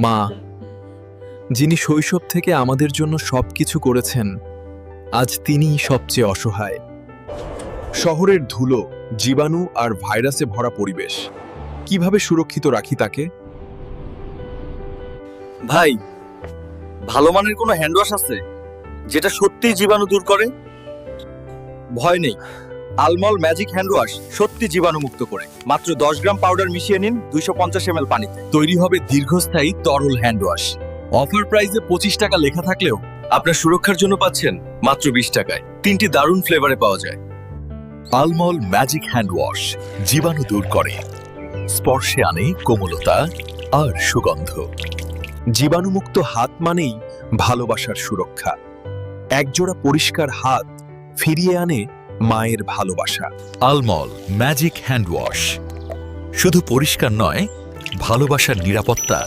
মা, যিনি শৈশব থেকে আমাদের জন্য সবকিছু করেছেন, আজ তিনিই সবচেয়ে অসহায়। শহরের ধুলো, জীবাণু আর ভাইরাসে ভরা পরিবেশ, কিভাবে সুরক্ষিত রাখি তাকে? ভাই, ভালো মানের কোনো হ্যান্ড ওয়াশ আছে যেটা সত্যিই জীবাণু দূর করে? ভয় নেই, আলমল ম্যাজিক হ্যান্ড ওয়াশ সত্যি জীবাণুমুক্ত করে। মাত্র 10 গ্রাম পাউডার মিশিয়ে নিন 250 ml পানিতে, তৈরি হবে দীর্ঘস্থায়ী তরল হ্যান্ড ওয়াশ। অফার প্রাইসে 25 টাকা লেখা থাকলেও আপনার সুরক্ষার জন্য পাচ্ছেন মাত্র 20 টাকায়। 3টি দারুণ ফ্লেভারে পাওয়া যায়। আলমল ম্যাজিক হ্যান্ড ওয়াশ জীবাণু দূর করে, স্পর্শে আনে কোমলতা আর সুগন্ধ। জীবাণুমুক্ত হাত মানেই ভালোবাসার সুরক্ষা। একজোড়া পরিষ্কার হাত ফিরিয়ে আনে মায়ের ভালোবাসা। আলমল ম্যাজিক হ্যান্ড ওয়াশ শুধু পরিষ্কার নয়, ভালোবাসার নিরাপত্তা